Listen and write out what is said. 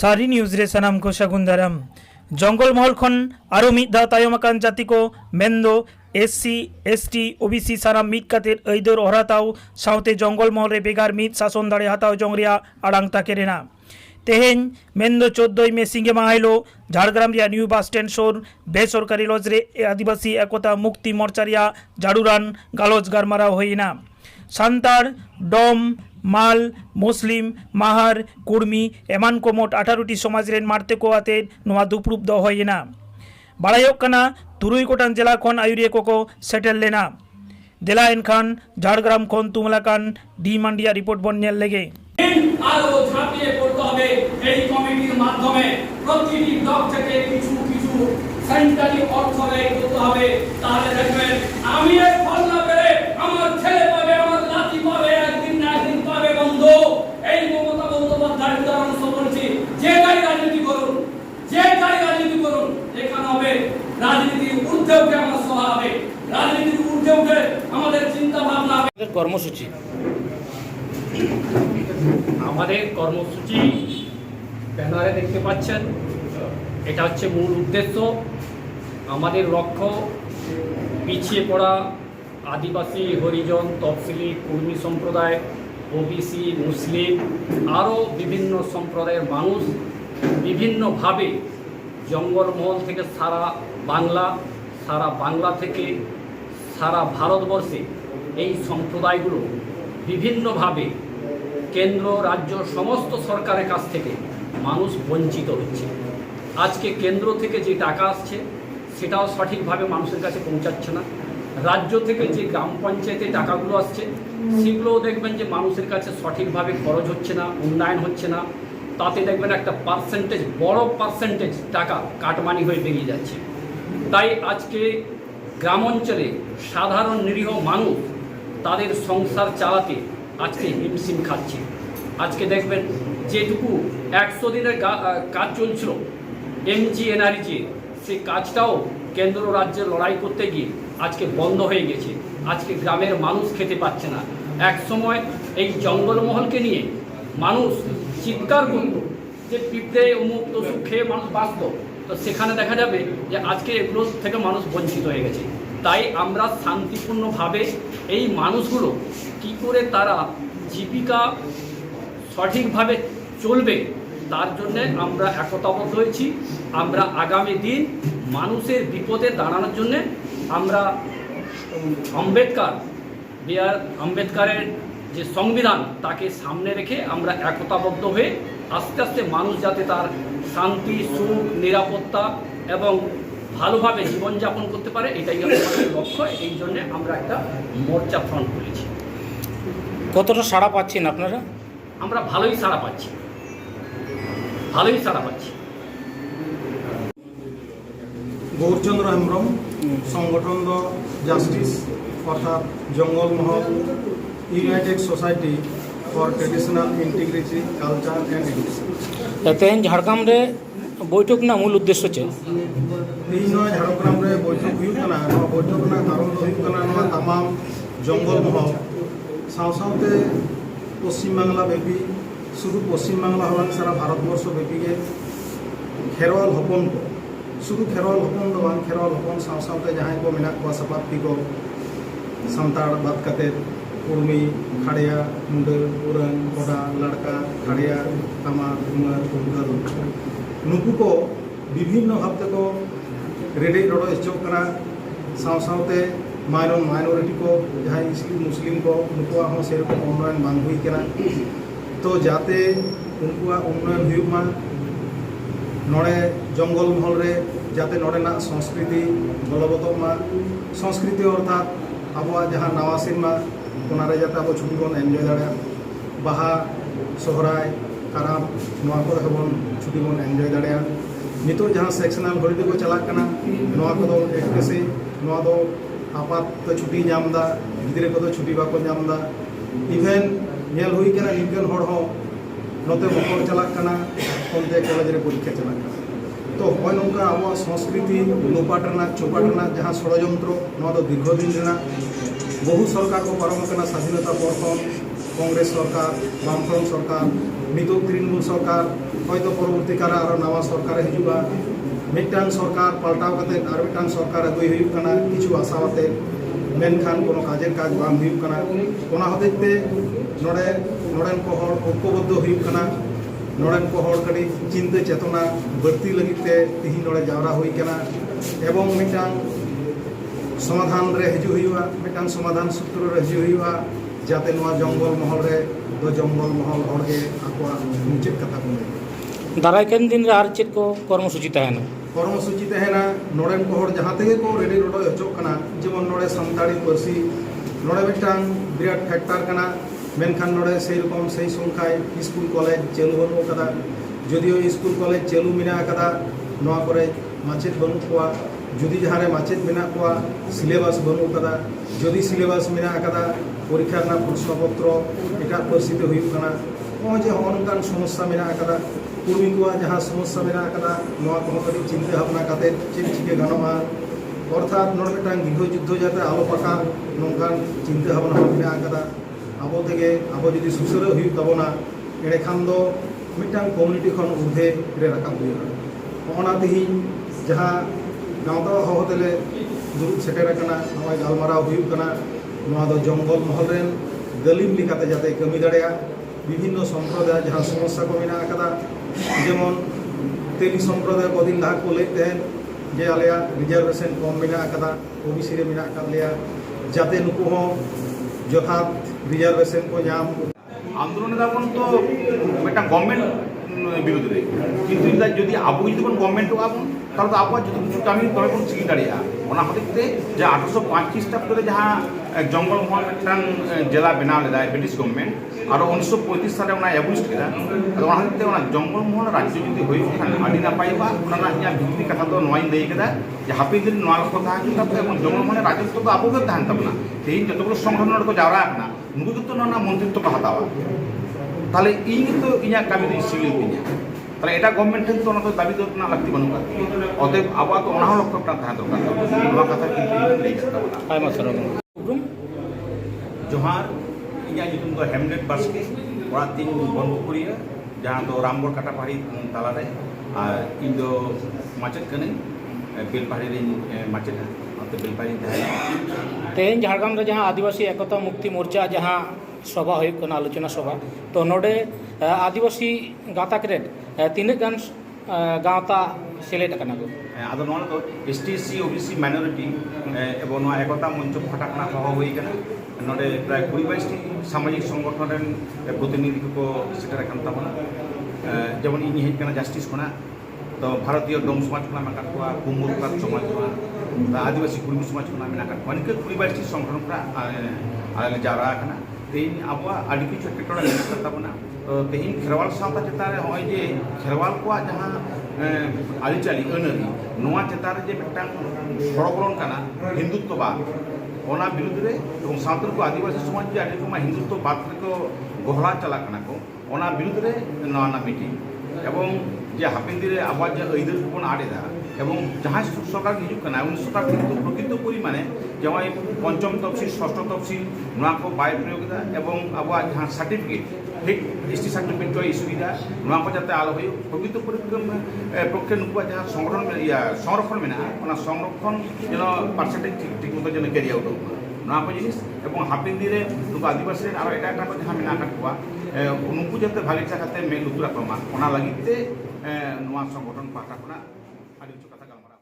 सारी न्यूज़ रे सनाम को शगुन दाराम जंगल महल खन आरो मिद दा तायमाकान जाति को मेन्दो एससी एसटी ओबीसी सानाम मिद कातेर ऐदर हराताव साउते जंगल महल रे बेगार मिद शासन दाड़े हाताव जंगरिया आड़ांग ताकेरेना तेहेन मेन्दो 14 मे सिंगे माहाइलो झाड़ग्राम रिया न्यू बस स्टैंड शोर बेसरकारी लज रे आदिवासी एकता मुक्ति मोर्चा रिया झाड़ुरान गालोज गारमाराव होइना सान्तार डम माल मुस्लिम माहार कुर्मी एमान को मोट 18टी समाज रेन मारते को आते नोआ दुपरूप दो होइना बाड़ायोक कना तुरुई कोटान जिला खन आयुरिया को सेटल लेना दिला एनखान झाड़ग्राम खन तुमला कान डी मांडिया रिपोर्ट बन नेल लेगे আরো ঝাঁপিয়ে পড়তে হবে এই কমিটির মাধ্যমে প্রতিটি ব্লক থেকে কিছু কিছু সেন্ট্রালি অর্থ ব্যয় করতে হবে তাহলে দেখবেন আমি এর ফল না পেলে আমার ছেলে পাবে আমার নাতি পাবে একদিন না একদিন পাবে বন্ধু এই মমতা বন্দ্যোপাধ্যায়ের উদাহরণ বলছি যে গাড়ি রাজনীতি করুন এখানে হবে রাজনীতির ঊর্ধ্বে উঠে আমার সভা হবে রাজনীতির ঊর্ধ্বে উঠে আমাদের চিন্তা ভাবনা হবে কর্মসূচি আমাদের কর্মসূচি ব্যানারে দেখতে পাচ্ছেন এটা হচ্ছে মূল উদ্দেশ্য আমাদের লক্ষ্য পিছিয়ে পড়া আদিবাসী হরিজন তফসিলি কুর্মী সম্প্রদায় ওবিসি মুসলিম আরও বিভিন্ন সম্প্রদায়ের মানুষ বিভিন্নভাবে জঙ্গলমহল থেকে সারা বাংলা থেকে সারা ভারতবর্ষে এই সম্প্রদায়গুলো বিভিন্নভাবে কেন্দ্র রাজ্য সমস্ত সরকারের কাছ থেকে মানুষ বঞ্চিত হচ্ছে আজকে কেন্দ্র থেকে যে টাকা আসছে সেটাও সঠিকভাবে মানুষের কাছে পৌঁছাচ্ছে না রাজ্য থেকে যে গ্রাম পঞ্চায়েতে টাকাগুলো আসছে সেগুলোও দেখবেন যে মানুষের কাছে সঠিকভাবে খরচ হচ্ছে না উন্নয়ন হচ্ছে না তাতে দেখবেন একটা বড় পার্সেন্টেজ টাকা কাটমানি হয়ে বেরিয়ে যাচ্ছে তাই আজকে গ্রাম অঞ্চলে সাধারণ নিরীহ মানুষ তাদের সংসার চালাতে আজকে হিমশিম খাচ্ছে আজকে দেখবেন যেটুকু 100 দিনের কাজ চলছিল MGNREG সেই কাজটাও কেন্দ্র রাজ্যে লড়াই করতে গিয়ে আজকে বন্ধ হয়ে গেছে আজকে গ্রামের মানুষ খেতে পাচ্ছে না এক সময় এই জঙ্গলমহলকে নিয়ে মানুষ চিৎকার করত যে পিঁপড়ে অমুক তসুক খেয়ে মানুষ বাঁচত তো সেখানে দেখা যাবে যে আজকে এগুলো থেকে মানুষ বঞ্চিত হয়ে গেছে তাই আমরা শান্তিপূর্ণভাবে এই মানুষগুলো কি করে তারা জীবিকা সঠিকভাবে চলবে তার জন্য আমরা একতাবদ্ধ হয়েছি আমরা আগামী দিন মানুষের বিপদে দাঁড়ানোর জন্য আমরা আম্বেদকারের যে সংবিধান তাকে সামনে রেখে আমরা একতাবদ্ধ হয়ে আস্তে আস্তে মানুষ যাতে তার শান্তি সুখ নিরাপত্তা এবং ভালোভাবে জীবনযাপন করতে পারে এটাই আমাদের লক্ষ্য এই জন্য আমরা একটা মোর্চা ফ্রন্ট খুলেছি কতটা সাড়া পাচ্ছেন আপনারা আমরা ভালোই সাড়া পাচ্ছি গৌরচন্দ্র হেমব্রম সংগঠন দ জাস্টিস অর্থাৎ Jangalmahal united society for traditional integrity culture and education तेन झाड़ग्राम रे बैठक ना मूल उद्देश्य चे झाड़ग्राम रे बैठक हुई बैठक कारण हुई तमाम जंगलमहल सावते पश्चिम बांगला व्यापी शुद्ध पश्चिम बांगला हवा सारा भारतवर्ष व्यापी के खेरवाल हपन को शुद्ध खेरवाल हपन दो खेरवाल हपन सावते जहाँ को मेना को सपाती को सानताड़ बात करते कुर्मी खाड़िया मुंडे उरन कोडा लड़का खाड़िया तमा उमर उंगल नुकु को विभिन्न भावते को रेडे रोडो चौकना सावते माइनॉरिटी को जहाँ मुस्लिम को उनकुआ हो सेरकम उन्नयन बांग हुई केना तो जाते उनकुआ उन्नयन हुयुमा नोड़े जंगल महल रे जाते नोड़ेना संस्कृति बलबतमा संस्कृति अर्थात आबो जहाँ नवासीन मा ओनारे जाते अब छुट्टी बन एनजय दाड़ा बाहा सोहराय काराम नोआ को बन छुट्टी बन एनजय दाड़ा नितो जहाँ सेक्शनल हॉलिडे को चलाक कना नोआ को दो एक कैसे नोआ दो आपात तो छुट्टी नामदा गिद्रे को छुट्टी बाको नामदा इवेन नेल हुई केना निकन हड़ हो नते मकर चलाक कना ओनते कॉलेज रे परीक्षा चलाक कना तो होय नोंका अब संस्कृति लोपाटना चोपाटना जहाँ षड़यंत्र नोआ दो दीर्घदिन रेना बहु सरकार को पारम कना स्वाधीनता पर কংগ্রেস সরকার, বামফ্রন্ট সরকার, নিতোগ তৃণমূল সরকার, হয়তো পরবর্তীকালে আরও নাওয়া সরকারে হিজুᱜᱼᱟ মিদটাং সরকার পাল্টাও কাতে আর মিদটাং সরকার আগুই হুᱭᱩᱜ ᱠᱟᱱᱟ কিছু আশাওয়াতে মেনখান কোনো কাজের কাজ বাং হুᱭᱩᱜ ᱠᱟᱱᱟ ᱚᱱᱟ ᱦᱚᱛᱮᱡ ᱛᱮ ᱱᱚᱰᱮᱱ ᱠᱚ ᱦᱚᱲ ঐক্যবদ্ধ ᱦᱩᱭᱩᱜ ᱠᱟᱱᱟ ᱱᱚᱰᱮᱱ ᱠᱚ ᱦᱚᱲ ᱠᱟᱹᱴᱤᱡ চিন্তা চেতনা বাড়তি ᱞᱟᱹᱜᱤᱫ ᱛᱮ ᱛᱤᱦᱤᱧ ᱱᱚᱰᱮ ᱡᱟᱣᱨᱟ ᱦᱩᱭ ᱠᱟᱱᱟ এবং মিদটাং সমাধান রে হিজুᱜ ᱦᱩᱭᱩᱜᱼᱟ মিদটাং সমাধান সূত্র রে হিজুᱜ ᱦᱩᱭᱩᱜᱼᱟ যাতে নোয়া জঙ্গল মহল রে ᱫᱚ জঙ্গল মহল হড়গে আকুয়া মুᱪᱟᱹᱫ ᱠᱟᱛᱷᱟ ᱠᱚ ᱞᱟᱹᱭ ᱫᱟᱨᱟᱭᱠᱟᱱ ᱫᱤᱱ ᱨᱮ ᱟᱨ ᱪᱮᱫ ᱠᱚ ᱠᱚᱨᱢᱚᱥূᱪᱤ ᱛᱟᱦᱮᱱᱟ? কর্মসূচি তাহেনা নড়েন কো হড় যাহা থেকে কো রেডি রোড হচক কানা যেমন নড়ে সান্তাড়ি পার্সি নড়ে মিদটাং বিরাট ফ্যাক্টর কানা মেনখান নড়ে সেই রকম সেই সংখ্যায় স্কুল কলেজ চালু বানু কাদা যদিও স্কুল কলেজ চালু মেনা কাদা নোয়া করে মাচেদ বানু কোয়া যদি যাহারে মাচেদ মেনা কোয়া সিলেবাস বানু কাদা যদি সিলেবাস মেনা কাদা পরীক্ষা না প্রশ্নপত্র এটা পার্সিতে হুᱭᱩᱜ কানা ᱱᱚᱜᱼᱚᱭ ᱡᱮ ᱦᱚᱸᱜᱼᱚ ᱱᱚᱝᱠᱟᱱ ᱥᱚᱢᱚᱥᱥᱟ ᱢᱮᱱᱟᱜ ᱟᱠᱟᱫᱟ ᱠᱩᱲᱢᱤ ᱠᱚᱣᱟᱜ ᱡᱟᱦᱟᱸ ᱥᱚᱢᱚᱥᱥᱟ ᱢᱮᱱᱟᱜ ᱟᱠᱟᱫᱟ ᱱᱚᱣᱟ ᱠᱚᱦᱚᱸ ᱠᱟᱹᱴᱤᱡ ᱪᱤᱱᱛᱟᱹ ᱵᱷᱟᱵᱽᱱᱟ ᱠᱟᱛᱮᱫ ᱪᱮᱫ ᱪᱤᱠᱟᱹ ᱜᱟᱱᱚᱜᱼᱟ অর্থাৎ ᱱᱚᱰᱮ ᱢᱤᱫᱴᱟᱝ ᱜᱤᱨᱦᱚ ᱡᱩᱫᱽᱫᱷᱚ ᱡᱟᱛᱮ ᱟᱞᱚ ᱯᱟᱠᱟ ᱱᱚᱝᱠᱟᱱ ᱪᱤᱱᱛᱟᱹ ᱵᱷᱟᱵᱽᱱᱟ ᱦᱚᱸ ᱢᱮᱱᱟᱜ ᱟᱠᱟᱫᱟ ᱟᱵᱚ ᱛᱮᱜᱮ ᱟᱵᱚ ᱡᱩᱫᱤ ᱥᱩᱥᱟᱹᱨᱟ ᱦᱩᱭᱩᱜ ᱛᱟᱵᱚᱱᱟ ᱮᱸᱰᱮᱠᱷᱟᱱ ᱫᱚ ᱢᱤᱫᱴᱟᱝ ᱠᱚᱢᱤউᱱᱤᱴᱤ ᱠᱷᱚᱱ ᱩᱨᱫᱷᱮ ᱨᱮ ᱨᱟᱠᱟᱵ ᱦᱩᱭᱩᱜᱼᱟ ᱚᱱᱟ ᱛᱮᱦᱤᱧ ᱡᱟᱦᱟᱸ ᱜᱟᱶᱛᱟ ᱦᱚᱦᱚ ᱛᱮᱞᱮ ᱫᱩᱲᱩᱵ ᱥᱮᱴᱮᱨ ᱟᱠᱟᱱᱟ ᱱᱚᱜᱼᱚᱭ ᱜᱟᱞᱢᱟᱨᱟᱣ ᱦᱩᱭᱩᱜ ᱠᱟᱱᱟ ᱱᱚᱣᱟ ᱫᱚ ᱡᱚᱝᱜᱚᱞ ᱢᱚᱦᱚᱞ ᱨᱮᱱ ᱜᱟᱹᱞᱤᱢ লেখাতে যাতে কামি দাঁড়ায় বিভিন্ন সম্প্রদায় যাহা সমস্যা কো মেনা আকাদা যেমন তেলি সম্প্রদায় কদিন লাহা কো ᱞᱟᱹᱭ ᱛᱟᱦᱮᱱ যে আলেয়া রিজার্ভেশন কম মেনা আকাদা ওবিসি রে মেনা আকাদ লেয়া যাতে নুকু হᱚᱸ যথাৎ রিজার্ভেশন কো ᱧᱟᱢ আন্দোলনে যেমন তো একটা গভর্নমেন্ট বিরোধী কিন্তু যদি আবু যদি গভর্নমেন্ট আবুন তাহলে তো আবহাওয়া যত কিছু আমি তবে কোনো চিকি দাঁড়িয়ে ওনা হতে যে 1805 খ্রিস্টাব্দে যাহা জঙ্গল মহল একটা জেলা বেনাও লেদা ব্রিটিশ গভর্নমেন্ট আর 1935 সালে ওনা এবলিশ কেদা আদᱚ ওনা হতে ওনা জঙ্গল মহল রাজ্য যদি হইব খান আদি না পাইবা ওনা ইয়া ভিত্তি কথা তো নয় লই কেদা যে হাপি দিন নোয়া কথা কিন্তু এবং জঙ্গল মহল রাজত্ব তো আবুকে তাহান তাবনা তেইন যতগুলো সংগঠন কো যাওরা না নুকু কিন্তু না মন্ত্রিত্ব কো হাতাওয়া তাহলে ᱤᱧ কিন্তু ইᱧᱟᱹᱜ ᱠᱟᱹᱢᱤ ᱫᱚ ᱥᱤᱜᱤᱞ ᱛᱤᱧᱟ তাহলে এটা গভর্নমেন্ট ᱴᱷᱮᱱ ᱛᱚ ᱚᱱᱟ ᱫᱚ ᱫᱟᱵᱤ ᱫᱚ ᱨᱮᱱᱟᱜ ᱞᱟᱹᱠᱛᱤ ᱵᱟᱹᱱᱩᱜᱼᱟ অতএব আবহাওয়া তো ᱚᱱᱟ ᱦᱚᱸ ᱞᱚᱠᱠᱷᱚ ᱴᱟᱱ ᱛᱟᱦᱮᱸ ᱫᱚᱨᱠᱟর ᱱᱚᱣᱟ ᱠᱟᱛᱷᱟ ᱠᱤᱱᱛᱩ ᱤᱧ ᱞᱟᱹᱭ ᱠᱟᱛᱟ ᱵᱚᱱᱟ ᱟᱭᱢᱟ ᱥᱟᱨᱦᱟᱣ ᱡᱚᱦᱟᱨ ᱤᱧᱟᱹᱜ ᱧᱩᱛᱩᱢ ᱫᱚ ᱦᱮᱢᱞᱮᱴ ᱵᱟᱥᱠᱮ ᱚᱲᱟᱜ ᱛᱤᱧ ᱵᱚᱱᱯᱩᱠᱩᱨᱤᱭᱟᱹ ᱡᱟᱦᱟᱸ ᱫᱚ ᱨᱟᱢᱜᱚᱲ ᱠᱟᱴᱟ ᱯᱟᱦᱟᱲᱤ ᱛᱟᱞᱟᱨᱮ ᱟᱨ ᱤᱧ ᱫᱚ ᱢᱟᱪᱮᱫ ᱠᱟᱹᱱᱟᱹᱧ বেলপাহাড়ি ᱨᱤᱧ ᱢᱟᱪᱮᱫᱟ ᱚᱱᱛᱮ ᱵᱮᱞᱯᱟহাᱲᱤ ᱛᱟᱦᱮᱸ ᱛᱮᱦᱮᱧ ᱡᱷᱟᱲᱜᱨᱟᱢ ᱨᱮ ᱡᱟᱦᱟᱸ ᱟᱹᱫᱤᱵᱟᱹᱥᱤ ᱮᱠᱚᱛᱟ ᱢᱩᱠᱛᱤ ᱢᱳᱨᱪᱟ ᱡᱟᱦᱟᱸ ᱥᱚᱵᱷᱟ ᱦᱩᱭᱩᱜ ᱠᱟᱱᱟ ᱟᱞᱳᱪᱚᱱᱟ ᱥᱚᱵᱷᱟ ᱛᱚ ᱱᱚᱰᱮ ᱟᱹᱫᱤᱵᱟᱹᱥᱤ ᱜᱟᱛᱟᱠ ᱨᱮᱱ ᱛᱤᱱᱟᱹᱜ ᱜᱟᱱ ᱜᱟᱶᱛᱟ ᱥᱮᱞᱮᱫ ᱟᱠᱟᱱᱟ ᱠᱚ ᱟᱫᱚ ᱱᱚᱣᱟ ᱫᱚ ᱮᱥᱴᱤ ᱮᱥᱥᱤ ᱳবিসি মাইনরিটি এবং ᱱᱚᱣᱟ ᱮᱠᱚᱛᱟ মঞ্চ ᱯᱟᱦᱴᱟ ᱠᱷᱚᱱᱟᱜ ᱦᱚᱦᱚ ᱦᱩᱭ ᱟᱠᱟᱱᱟ ᱱᱚᱰᱮ ᱯᱨᱟᱭ 20-22টি সামাজিক সংগঠন ᱨᱮᱱ প্রতিনিধি ᱠᱚ ᱥᱮᱴᱮᱨ ᱟᱠᱟᱱ ᱛᱟᱵᱚᱱᱟ যেমন ᱤᱧ ᱦᱮᱡ ᱟᱠᱟᱱᱟ ᱡᱟᱥᱴᱤᱥ ᱠᱷᱚᱱᱟᱜ ᱛᱚ ᱵᱷᱟᱨᱚᱛᱤᱭᱚ ᱰᱚᱢ ᱥᱚᱢᱟᱡᱽ ᱠᱷᱚᱱᱟᱜ ᱢᱮᱱᱟᱜ ᱠᱚᱣᱟ ᱠᱩᱢᱵᱩᱨᱠᱟᱨ ᱥᱚᱢᱟᱡᱽ ᱠᱷᱚᱱᱟᱜ আদিবাসী কুর্মী সমাজ ᱠᱷᱚᱱᱟᱜ ᱢᱮᱱᱟᱜ ᱠᱚᱣᱟ ᱱᱤᱝᱠᱟᱹ 20-22টি সংগঠন ᱠᱷᱚᱱᱟᱜ ᱟᱞᱮ ᱞᱮ ᱡᱟᱣᱨᱟ ᱟᱠᱟᱱᱟ ᱛᱮᱦᱮᱧ ᱟᱵᱚᱣᱟᱜ ᱟᱹᱰᱤ ᱠᱤᱪᱷᱩ ᱮᱴᱠᱮᱴᱚᱬᱮ ᱢᱮᱱᱟᱜ ᱠᱟᱫ ᱛᱟᱵᱚᱱᱟ ᱛᱚ ᱛᱮᱦᱮᱧ ᱠᱷᱮᱨᱣᱟᱞ ᱥᱟᱶᱛᱟ ᱪᱮᱛᱟᱱ ᱨᱮ ᱱᱚᱜᱼᱚᱭ ᱡᱮ ᱠᱷᱮᱨᱣᱟᱞ ᱠᱚᱣᱟᱜ ᱡᱟᱦᱟᱸ ᱟᱹᱨᱤᱪᱟᱹᱞᱤ ᱟᱹᱱᱼᱟᱹᱨᱤ ᱱᱚᱣᱟ ᱪᱮᱛᱟᱱ ᱨᱮ ᱡᱮ ᱢᱤᱫᱴᱟᱝ ᱦᱚᱲᱚᱵᱚᱞᱚᱱ ᱠᱟᱱᱟ ᱦᱤᱱᱫᱩᱛᱛᱚᱵᱟᱫ ᱚᱱᱟ ᱵᱤᱨᱩᱫᱽ ᱨᱮ এবং ᱥᱟᱶᱛᱟ ᱠᱚ ᱟᱹᱫᱤᱵᱟᱹᱥᱤ ᱥᱚᱢᱟᱡᱽ ᱡᱮ ᱟᱹᱰᱤ ᱨᱚᱠᱚᱢ হিন্দুত্ববাদ ᱨᱮᱠᱚ গহলা চালাক ᱠᱟᱱᱟ ᱠᱚ ᱚᱱᱟ ᱵᱤᱨᱩᱫᱽ ᱨᱮ ᱱᱚᱣᱟ ᱨᱮᱱᱟᱜ মিটিং এবং যে হাপেন দিনে আবার যে ᱟᱹᱭᱫᱟᱹᱨ ᱵᱚᱱ ᱟᱫ ᱮᱫᱟ এবং ᱡᱟᱦᱟᱸᱭ ᱥᱚᱨᱠᱟর ᱦᱤᱡᱩᱜ ᱠᱟᱱᱟ ᱩᱱᱤ ᱥᱚᱨᱠᱟর কিন্তু প্রকৃত পরিমাণে যেমন পঞ্চম তফসিল ষষ্ঠ তফসিল নয়া কো বাই প্রয়োগ এদা এবং আবার যাহা সার্টিফিকেট ঠিক এসটি সার্টিফিকেট কো সুবিধা নয়া কো যাতে আলো হই প্রকৃত পক্ষে নুকু যাহা সংগঠন সংরক্ষণ মেনা ওনা সংরক্ষণ যেন পার্সেন্টেজ ঠিক মতো যেন ক্যারি আউট হোক নয়া কো জিনিস এবং হাপেন দিনে নুকু আদিবাসী আরো এটা একটা কো যাহা মেনা আকাত কোয়া নুকু যাতে ভাগে চাকাতে মে লুতুরা কমা ওনা লাগিতে নয়া সংগঠন পাহটা খনা আদি কিছু কথা গালমারা